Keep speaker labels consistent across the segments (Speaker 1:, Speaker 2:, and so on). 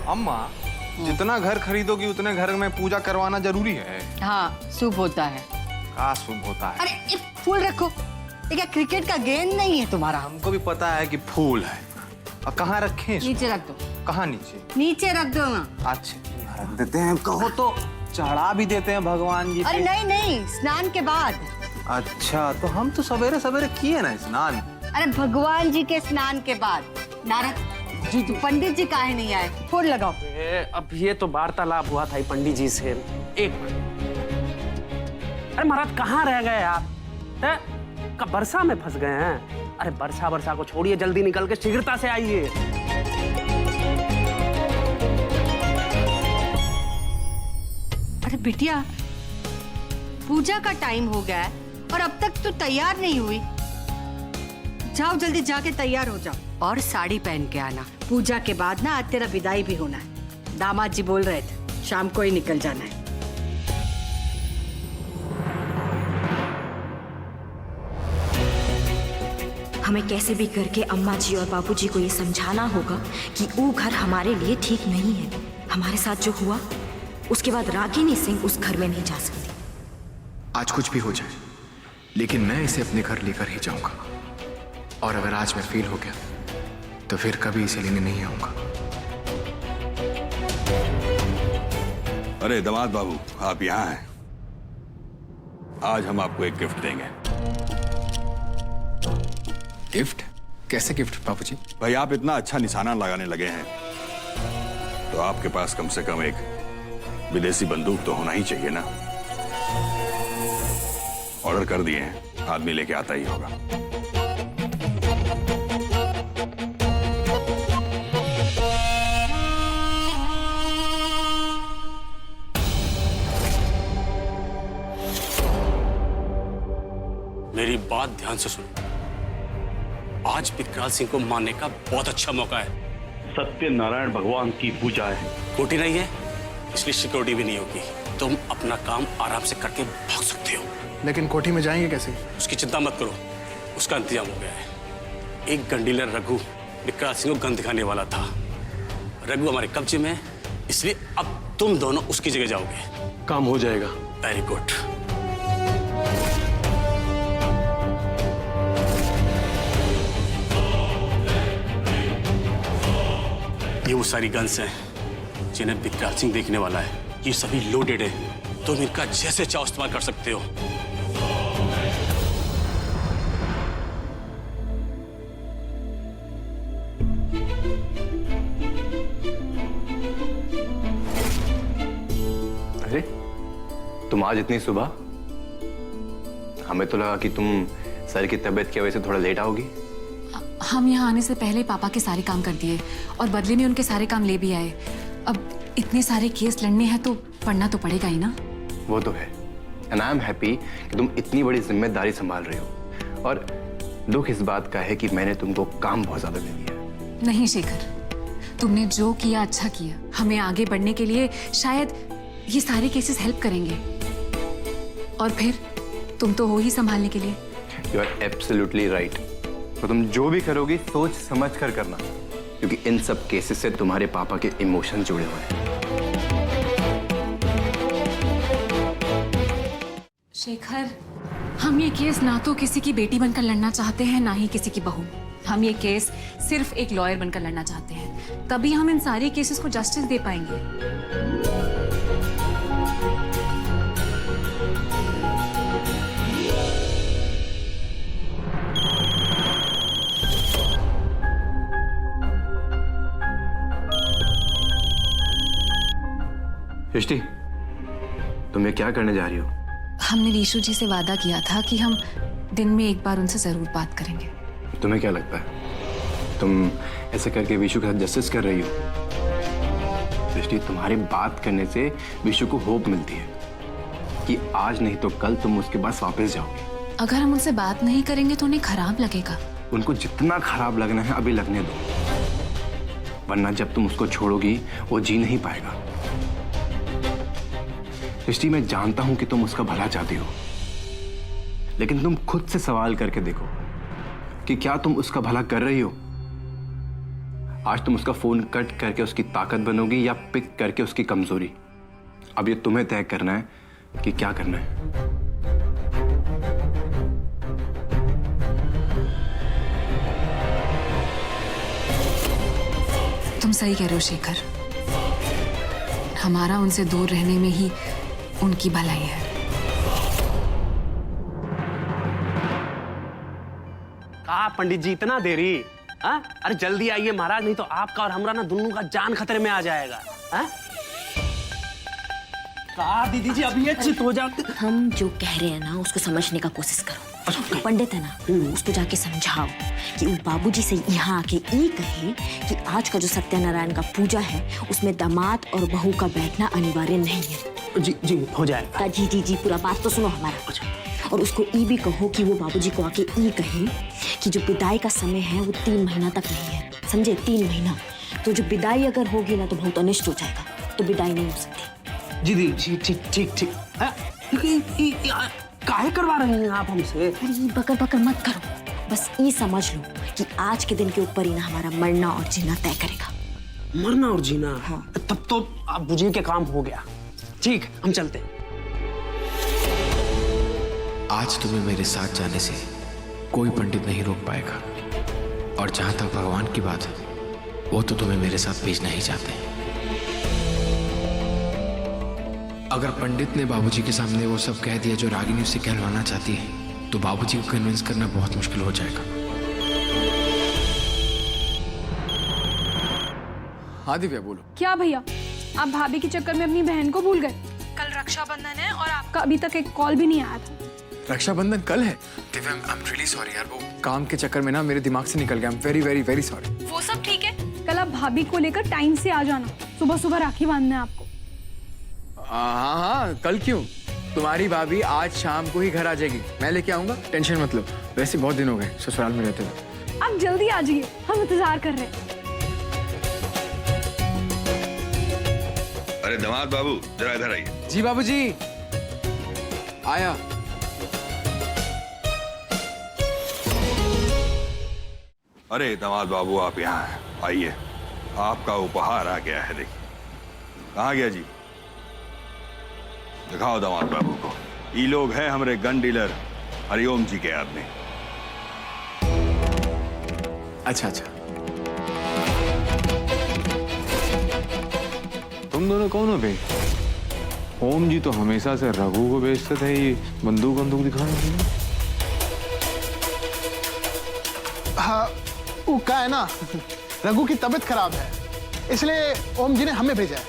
Speaker 1: अम्मा, जितना घर खरीदोगी उतने घर में पूजा करवाना जरूरी है।
Speaker 2: हाँ, शुभ होता है।
Speaker 1: क्या शुभ होता है?
Speaker 2: अरे ये फूल रखो, ये क्या क्रिकेट का गेंद नहीं है तुम्हारा?
Speaker 1: हमको भी पता है कि फूल है। और कहाँ रखें इसको?
Speaker 2: नीचे रख दो।
Speaker 1: कहाँ नीचे?
Speaker 2: नीचे रख दो ना।
Speaker 1: अच्छा रख देते हैं, कहो तो चढ़ा भी देते हैं भगवान जी।
Speaker 2: अरे नहीं नहीं, स्नान के बाद।
Speaker 1: अच्छा, तो हम तो सवेरे सवेरे किए ना स्नान।
Speaker 2: अरे भगवान जी के स्नान के बाद। नारद जी, पंडित जी काहे नहीं आए? फूल लगाओ।
Speaker 3: अब ये तो वार्तालाप हुआ था पंडित जी से। एक अरे महाराज कहाँ रह गए आप? कब बरसा में फंस गए हैं? अरे बरसा को छोड़िए, जल्दी निकल के शीघ्रता से आइए।
Speaker 2: अरे बिटिया, पूजा का टाइम हो गया है और अब तक तू तैयार नहीं हुई। जाओ जल्दी जाके तैयार हो जाओ और साड़ी पहन के आना। पूजा के बाद ना आज तेरा विदाई भी होना है। दामाद जी बोल रहे थे शाम को ही निकल जाना है।
Speaker 4: हमें कैसे भी करके अम्मा जी और बाबूजी को ये समझाना होगा कि वो घर हमारे लिए ठीक नहीं है। हमारे साथ जो हुआ उसके बाद रागिनी सिंह उस घर में नहीं जा सकती।
Speaker 5: आज कुछ भी हो जाए, लेकिन मैं इसे अपने घर लेकर ही जाऊंगा। और अगर आज मैं फेल हो गया तो फिर कभी इसे लेने नहीं आऊंगा।
Speaker 6: अरे दामाद बाबू, आप यहाँ हैं। आज हम आपको एक गिफ्ट देंगे।
Speaker 5: गिफ्ट? कैसे गिफ्ट बाबूजी?
Speaker 6: भाई आप इतना अच्छा निशाना लगाने लगे हैं तो आपके पास कम से कम एक विदेशी बंदूक तो होना ही चाहिए ना। ऑर्डर कर दिए हैं, आदमी लेके आता ही होगा।
Speaker 3: मेरी बात ध्यान से सुनो। आज विकराल सिंह को मारने का बहुत अच्छा मौका है।
Speaker 7: सत्यनारायण भगवान की पूजा है।
Speaker 3: कोठी नहीं है, इसलिए सिक्योरिटी भी नहीं होगी। तुम अपना काम आराम से करके भाग सकते हो।
Speaker 5: लेकिन कोठी में जाएंगे कैसे?
Speaker 3: उसकी चिंता मत करो, उसका इंतजाम हो गया है। एक गंडीलर रघु विकराल सिंह को गन दिखाने वाला था। रघु हमारे कब्जे में है, इसलिए अब तुम दोनों उसकी जगह जाओगे।
Speaker 7: काम हो जाएगा।
Speaker 3: Very good. ये वो सारी गन्स हैं जिन्हें विकराल सिंह देखने वाला है। ये सभी लोडेड हैं। तुम इनका जैसे चाहो इस्तेमाल कर सकते हो।
Speaker 8: अरे तुम आज इतनी सुबह? हमें तो लगा कि तुम सर की तबीयत की वजह से थोड़ा लेट आओगी।
Speaker 9: हम यहाँ आने से पहले पापा के सारे काम कर दिए और बदले में उनके सारे काम ले भी आए। अब इतने सारे केस लड़ने हैं तो पढ़ना तो पड़ेगा ही ना।
Speaker 8: वो तो है। एंड आई एम हैप्पी कि तुम इतनी बड़ी जिम्मेदारी संभाल रहे हो। और दुख इस बात का है कि मैंने तुमको काम बहुत ज्यादा दे दिया।
Speaker 9: नहीं शेखर, तुमने जो किया अच्छा किया। हमें आगे बढ़ने के लिए शायद ये सारे केसेस हेल्प करेंगे। और फिर तुम तो हो ही संभालने के लिए।
Speaker 8: You are absolutely right. तो तुम जो भी करोगी सोच समझ कर करना, क्योंकि इन सब केसेस से तुम्हारे पापा के इमोशन जुड़े हुए हैं।
Speaker 9: शेखर, हम ये केस ना तो किसी की बेटी बनकर लड़ना चाहते हैं, ना ही किसी की बहू। हम ये केस सिर्फ एक लॉयर बनकर लड़ना चाहते हैं। तभी हम इन सारे केसेस को जस्टिस दे पाएंगे।
Speaker 8: सृष्टि, तुम ये क्या करने जा रही हो?
Speaker 9: हमने रीशु जी से वादा किया था कि हम दिन में एक बार उनसे जरूर बात करेंगे।
Speaker 8: तुम्हें क्या लगता है तुम ऐसे करके विशु के साथ जस्टिस कर रही हो? सृष्टि, तुम्हारी बात करने से विशु को होप मिलती है कि आज नहीं तो कल तुम उसके पास वापस जाओगे।
Speaker 9: अगर हम उनसे बात नहीं करेंगे तो उन्हें खराब लगेगा।
Speaker 8: उनको जितना खराब लगना है अभी लगने दो, वरना जब तुम उसको छोड़ोगी वो जी नहीं पाएगा। सृष्टि, मैं जानता हूं कि तुम उसका भला चाहती हो, लेकिन तुम खुद से सवाल करके देखो कि क्या तुम उसका भला कर रही हो? आज तुम उसका फोन कट करके उसकी ताकत बनोगी या पिक करके उसकी कमजोरी। अब ये तुम्हें तय करना है कि क्या करना है।
Speaker 9: तुम सही कह रहे हो शेखर, हमारा उनसे दूर रहने में ही उनकी भलाई है।
Speaker 3: कहा पंडित जी इतना देरी? हाँ? अरे जल्दी आइए महाराज, नहीं तो आपका और हमरा ना दोनों का जान खतरे में आ जाएगा। हाँ? कहा दीदी जी अभी ये चित हो जाते।
Speaker 4: हम जो कह रहे हैं ना उसको समझने का कोशिश करो। पंडित है ना, उसको जाके समझाओ कि वो बाबूजी से यहाँ आके ये कहे कि आज का जो सत्यनारायण का पूजा है उसमें दामाद और बहू का बैठना अनिवार्य नहीं है।
Speaker 3: जी जी हो जाएगा।
Speaker 4: जी जी जी, पूरा बात तो सुनो हमारा। और उसको ये भी कहो कि वो बाबूजी को आके ये कहे कि जो विदाई का समय है वो 3 महीना तक नहीं है, समझे? 3 महीना। तो जो विदाई अगर होगी ना तो बहुत अनिष्ट हो जाएगा, तो विदाई नहीं हो सकती।
Speaker 3: जी दी जी ठीक ठीक ठीक। काहे करवा रहे हैं आप हमसे?
Speaker 4: अरे बकर बकर मत करो, बस ये समझ लो कि आज के दिन के ऊपर ही ना हमारा मरना और जीना तय करेगा।
Speaker 3: मरना और जीना?
Speaker 4: हाँ।
Speaker 3: तब तो आप बुझे के काम हो गया। ठीक, हम चलते हैं।
Speaker 5: आज तुम्हें मेरे साथ जाने से कोई पंडित नहीं रोक पाएगा, और जहां तक भगवान की बात है वो तो तुम्हें मेरे साथ भेजना ही चाहते हैं। अगर पंडित ने बाबूजी के सामने वो सब कह दिया जो रागिनी उससे कहलवाना चाहती है तो बाबूजी को कन्विंस करना बहुत मुश्किल हो जाएगा। हाँ दिव्या बोलो।
Speaker 10: क्या भैया, आप भाभी के चक्कर में अपनी बहन को भूल गए? कल रक्षाबंधन है और आपका अभी तक एक कॉल भी नहीं आया था।
Speaker 5: रक्षाबंधन कल है? Divya I am really sorry यार, वो काम के चक्कर में ना मेरे दिमाग से निकल गया। I am very very very sorry.
Speaker 10: वो सब ठीक है, कल आप भाभी को लेकर टाइम से आ जाना, सुबह सुबह राखी बांधना है आपको।
Speaker 5: हाँ हाँ, कल क्यों? तुम्हारी भाभी आज शाम को ही घर आ जाएगी, मैं लेके आऊंगा, टेंशन मत लो। वैसे बहुत दिन हो गए ससुराल में रहते हुए।
Speaker 10: आप जल्दी आ जाइए, हम इंतजार कर रहे हैं।
Speaker 6: अरे दामाद बाबू जरा इधर आइए।
Speaker 5: जी बाबूजी, आया।
Speaker 6: अरे दामाद बाबू आप यहाँ हैं, आइए। आपका उपहार आ गया है, देखिए। कहाँ गया जी? दिखाओ दामाद बाबू को। ये लोग हैं हमारे गन डीलर हरिओम जी के आदमी।
Speaker 5: अच्छा अच्छा।
Speaker 1: तुम दोनों कौन हो बे? ओम जी तो हमेशा से रघु को बेचते थे, ये बंदूक दिखाने के लिए।
Speaker 11: हाँ, वो क्या है ना, रघु की तबीयत खराब है, इसलिए ओम जी ने हमें भेजा है।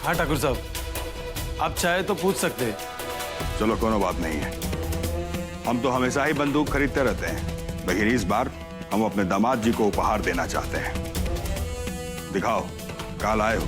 Speaker 1: हाँ ठाकुर साहब, आप चाहे तो पूछ सकते हैं।
Speaker 6: चलो कोनो बात नहीं है, हम तो हमेशा ही बंदूक खरीदते रहते हैं, लेकिन इस बार हम अपने दामाद जी को उपहार देना चाहते हैं। दिखाओ, कल आए हो।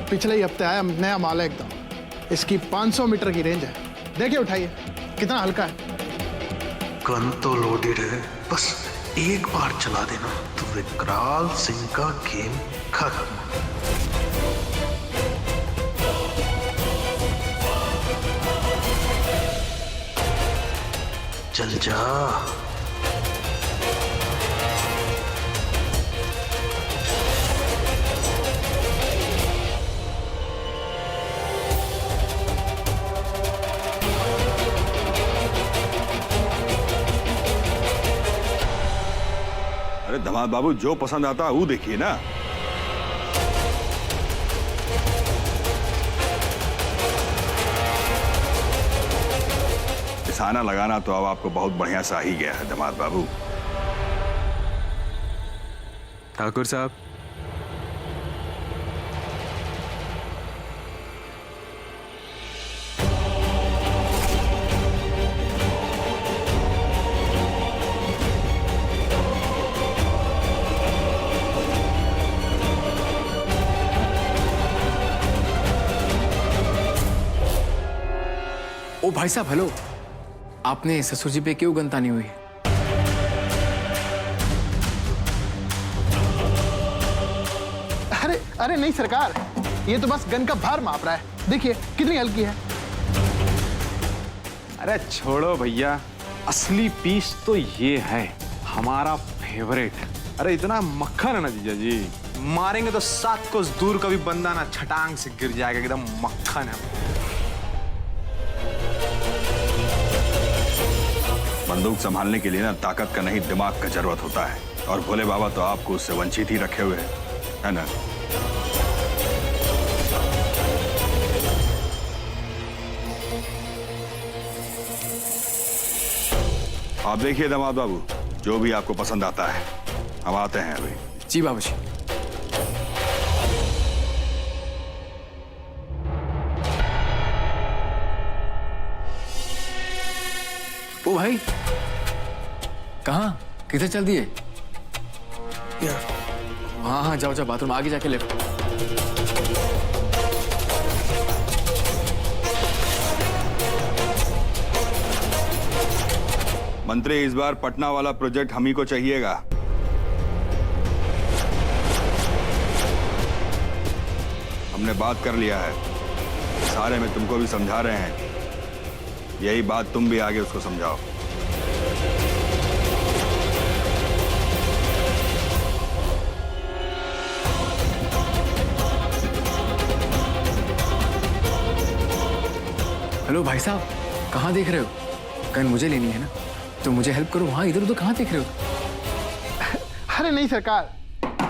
Speaker 11: पिछले ही हफ्ते आया नया माल है एकदम। इसकी 500 मीटर की रेंज है, देखिए उठाइए कितना हल्का है।
Speaker 12: गन तो लोडेड है, बस एक बार चला देना तो विकराल सिंह का गेम खत्म। चल जा।
Speaker 6: अरे दामाद बाबू जो पसंद आता है वो देखिए ना। निशाना लगाना तो अब आपको बहुत बढ़िया सा ही गया है दामाद बाबू।
Speaker 8: ठाकुर साहब, ओ भाई साहब हेलो, आपने ससुर जी पे क्यों गन तानी हुई है?
Speaker 11: अरे अरे नहीं सरकार, ये तो बस गन का भार माप रहा है। देखिए कितनी हल्की है।
Speaker 1: अरे छोड़ो भैया, असली पीस तो ये है, हमारा फेवरेट। अरे इतना मक्खन है ना जीजा जी, मारेंगे तो 7 कोस दूर का भी बंदा ना छटांग से गिर जाएगा, एकदम मक्खन है।
Speaker 6: बंदूक संभालने के लिए ना ताकत का नहीं दिमाग का जरूरत होता है, और भोले बाबा तो आपको उससे वंचित ही रखे हुए हैं, है ना? आप देखिए दामाद बाबू, जो भी आपको पसंद आता है, हम आते हैं अभी।
Speaker 8: जी बाबूजी। ओ भाई, कहाँ किधर चल दिए? हाँ हाँ जाओ जाओ, बाथरूम आगे जाके ले।
Speaker 6: मंत्री, इस बार पटना वाला प्रोजेक्ट हम ही को चाहिएगा। हमने बात कर लिया है, सारे में तुमको भी समझा रहे हैं, यही बात तुम भी आगे उसको समझाओ।
Speaker 8: हेलो भाई साहब, कहाँ देख रहे हो? गन मुझे लेनी है ना, तो मुझे हेल्प करो। वहाँ इधर उधर कहाँ देख रहे हो?
Speaker 11: अरे नहीं सरकार,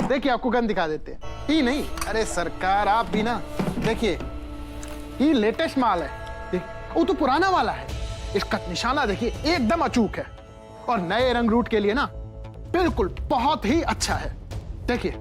Speaker 11: देखिए आपको गन दिखा देते हैं। ये नहीं, अरे सरकार आप भी ना देखिए, ये लेटेस्ट माल है, वो तो पुराना वाला है। इसका निशाना देखिए एकदम अचूक है, और नए रंग रूट के लिए ना बिल्कुल बहुत ही अच्छा है। देखिए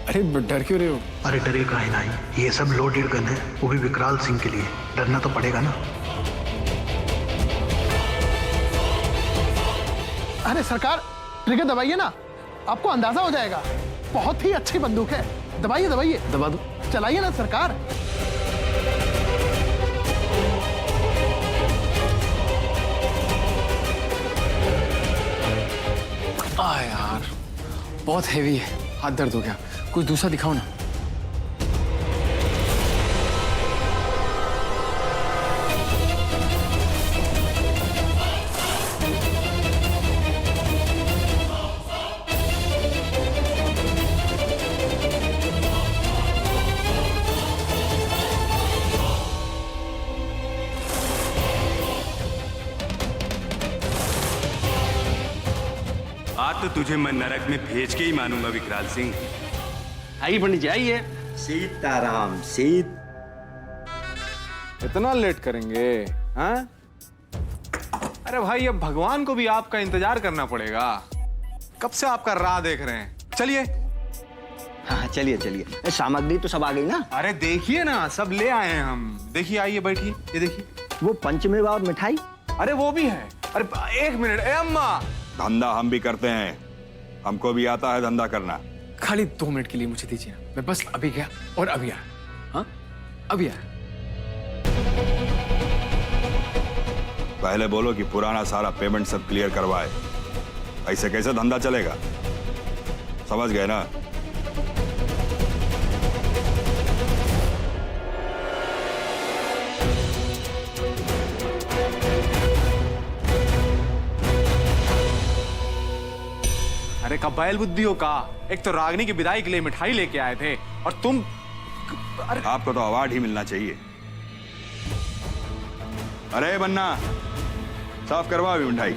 Speaker 8: अरे डर क्यों रहे हो?
Speaker 12: अरे डरे काहे नहीं, ये सब लोडेड गन है, वो भी विकराल सिंह के लिए, डरना तो पड़ेगा ना।
Speaker 11: अरे सरकार ट्रिगर दबाइए ना, आपको अंदाजा हो जाएगा। बहुत ही अच्छी बंदूक है, दबाइए दबाइए।
Speaker 8: दबा दो।
Speaker 11: चलाइए ना सरकार।
Speaker 8: यार बहुत हेवी है, हाथ दर्द हो गया, कुछ दूसरा दिखाओ ना।
Speaker 3: आज तो तुझे मैं नरक में भेज के ही मानूंगा विकराल सिंह।
Speaker 7: आइए पंडित जी आइए।
Speaker 13: सीताराम सीत।
Speaker 1: इतना लेट करेंगे? हाँ? अरे भाई, अब भगवान को भी आपका इंतजार करना पड़ेगा, कब से आपका राह देख रहे हैं। चलिए।
Speaker 13: हाँ चलिए चलिए, सामग्री तो सब आ गई ना?
Speaker 1: अरे देखिए ना, सब ले आए हैं हम। देखिए, आइए बैठिए, ये देखिए।
Speaker 13: वो पंचमेवा और मिठाई?
Speaker 1: अरे वो भी है। अरे एक मिनट, ए अम्मा।
Speaker 6: धंधा हम भी करते हैं, हमको भी आता है धंधा करना।
Speaker 8: खाली 2 मिनट के लिए मुझे दीजिए ना, मैं बस अभी गया और अभी आया। हाँ अभी आया।
Speaker 6: पहले बोलो कि पुराना सारा पेमेंट सब क्लियर करवाए, ऐसे कैसे धंधा चलेगा? समझ गए ना?
Speaker 1: अरे कब बैल बुद्धियों का, एक तो रागनी की विदाई के लिए मिठाई लेके आए थे, और तुम। अरे
Speaker 6: आपको तो अवार्ड ही मिलना चाहिए। अरे बन्ना, साफ करवा अभी मिठाई।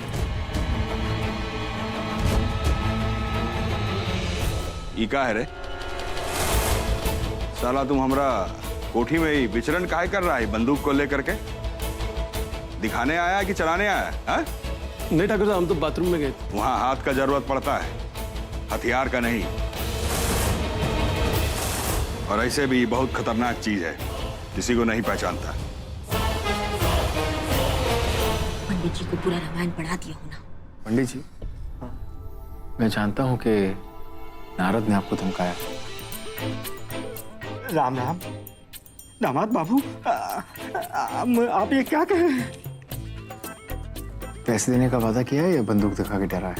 Speaker 6: ई का है रे? साला तुम हमरा कोठी में ही विचरण काहे कर रहा है बंदूक को लेकर के? दिखाने आया कि चलाने आया है?
Speaker 7: नहीं ठाकुर साहब, हम तो बाथरूम में गए थे।
Speaker 6: वहां हाथ का जरूरत पड़ता है, हथियार का नहीं। और ऐसे भी बहुत खतरनाक चीज है, किसी को नहीं पहचानता।
Speaker 4: पंडित भाभी जी को पूरा रामायण पढ़ा दिया हो ना।
Speaker 8: पंडित जी, मैं जानता हूं कि नारद ने आपको धमकाया।
Speaker 13: राम राम दामाद बाबू, आप ये क्या कह रहे हैं?
Speaker 8: पैसे देने का वादा किया है या बंदूक दिखा के डरा है?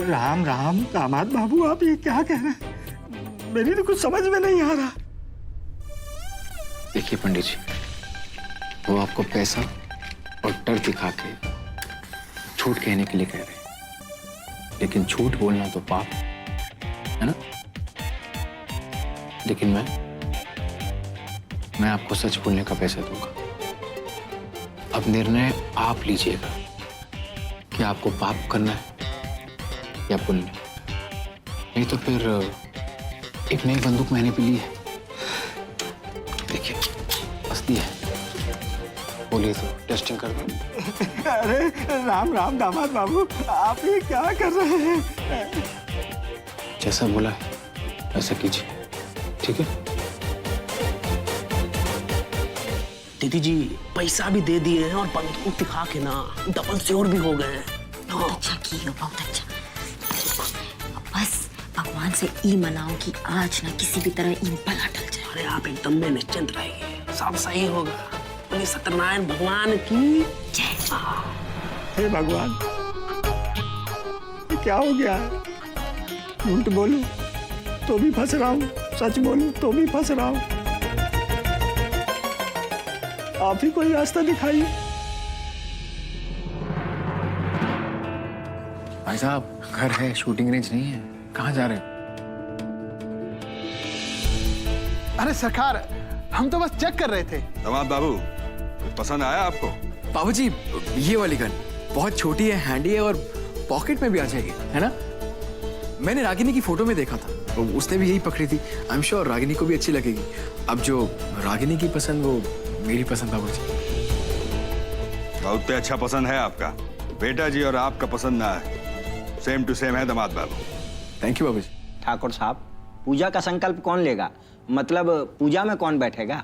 Speaker 13: राम राम दामाद बाबू, आप ये क्या कह रहे हैं? मेरी तो कुछ समझ में नहीं आ रहा।
Speaker 8: देखिए पंडित जी, वो आपको पैसा और डर दिखा के झूठ कहने के लिए कह रहे हैं, लेकिन झूठ बोलना तो पाप है ना। लेकिन मैं आपको सच बोलने का पैसा दूंगा। अब निर्णय आप लीजिएगा कि आपको पाप करना है या पुण्य। नहीं तो फिर एक नई बंदूक मैंने भी ली है, देखिए असली है, बोलिए तो टेस्टिंग कर दो।
Speaker 13: अरे राम राम दामाद बाबू, आप ये क्या कर रहे हैं?
Speaker 8: जैसा बोला है वैसा कीजिए, ठीक है?
Speaker 3: दीदी जी पैसा भी दे दिए हैं और बंदूक दिखा के ना डबल श्योर भी हो गए हैं।
Speaker 4: बहुत अच्छा किया, बहुत अच्छा। बस भगवान से ई मनाओ कि आज ना किसी भी तरह ई भला टल जाए।
Speaker 3: अरे आप एकदम में निश्चिंत रहिए, सब सही होगा। बोले सत्यनारायण भगवान की
Speaker 4: जय।
Speaker 13: हे भगवान, ये क्या हो गया है? झूठ बोलूं तो भी फंस रहा हूँ, सच बोलूं तो भी फंस रहा हूँ। आप ही कोई रास्ता दिखाइए।
Speaker 8: भाई साहब, घर है, शूटिंग रेंज नहीं है, कहाँ जा रहे हैं?
Speaker 11: अरे सरकार, हम तो बस चेक कर रहे थे।
Speaker 6: दामाद बाबू, पसंद आया आपको?
Speaker 8: बाबूजी, ये वाली गन बहुत छोटी है, हैंडी है और पॉकेट में भी आ जाएगी, है ना? मैंने रागिनी की फोटो में देखा था, तो उसने भी यही पकड़ी थी। आई एम श्योर रागिनी को भी अच्छी लगेगी। अब जो रागिनी की पसंद वो मेरी पसंद। बाबूजी
Speaker 6: बहुत अच्छा पसंद है आपका। बेटा जी और आपका पसंद ना है, सेम टू सेम है दामाद बाबू।
Speaker 8: थैंक यू बाबूजी।
Speaker 13: ठाकुर साहब, पूजा का संकल्प कौन लेगा? मतलब पूजा में कौन बैठेगा?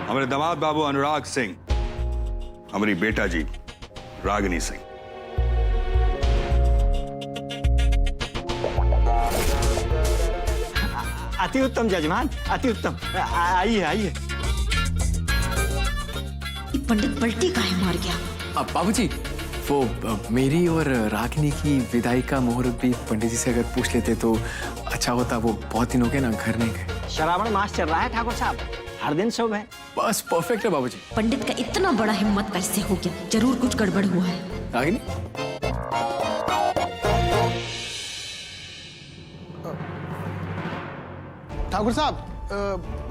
Speaker 6: हमारे दामाद बाबू अनुराग सिंह, हमारी बेटा जी रागिनी सिंह।
Speaker 13: अति उत्तम जजमान, अति उत्तम। आइए आइए।
Speaker 4: ये पंडित पलटी काहे मार गया?
Speaker 8: अब बाबूजी, वो मेरी और रागिनी की विदाई का मुहूर्त भी पंडित जी से अगर पूछ लेते तो अच्छा होता। वो बहुत दिन हो गए ना घर नहीं गए।
Speaker 13: श्रावण मास चल रहा है ठाकुर साहब, हर दिन शुभ है।
Speaker 8: बस परफेक्ट है बाबूजी।
Speaker 4: पंडित का इतना बड़ा हिम्मत कैसे हो गया? जरूर कुछ गड़बड़ हुआ है।
Speaker 8: रागिनी,
Speaker 11: ठाकुर साहब,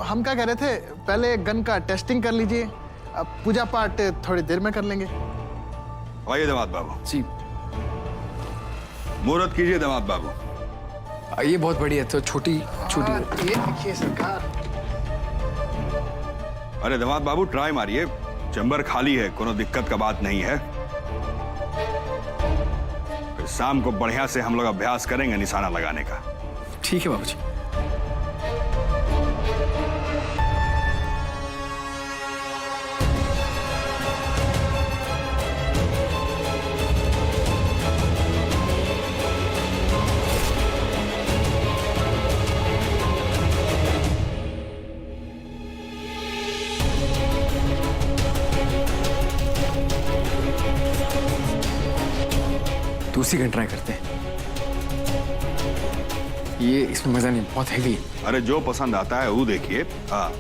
Speaker 11: हम क्या कह रहे थे, पहले गन का टेस्टिंग कर लीजिए, अब पूजा पाठ थोड़ी देर में कर लेंगे।
Speaker 6: आइए दामाद बाबू
Speaker 8: जी।
Speaker 6: मुहूर्त कीजिए दामाद बाबू।
Speaker 8: ये बहुत बढ़िया है, तो छोटी
Speaker 11: ये देखिए सरकार।
Speaker 6: अरे दामाद बाबू ट्राई मारिए, चैम्बर खाली है, कोनो दिक्कत का बात नहीं है। फिर शाम को बढ़िया से हम लोग अभ्यास करेंगे निशाना लगाने का।
Speaker 8: ठीक है बाबूजी। दूसरी गन ट्राई करते हैं। ये इसमें मजा नहीं, बहुत हैवी है।
Speaker 6: अरे जो पसंद आता है वो देखिए। हाँ,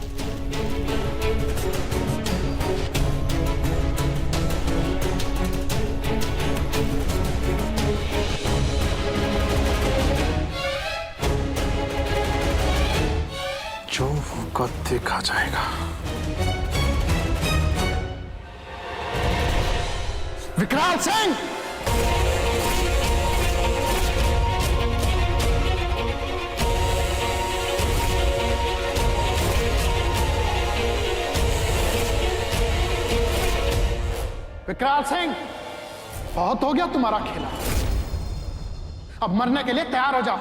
Speaker 11: जो वक्त देखा जाएगा। विकराल सिंह, विकराल सिंह, बहुत हो गया तुम्हारा खेला। अब मरने के लिए तैयार हो जाओ।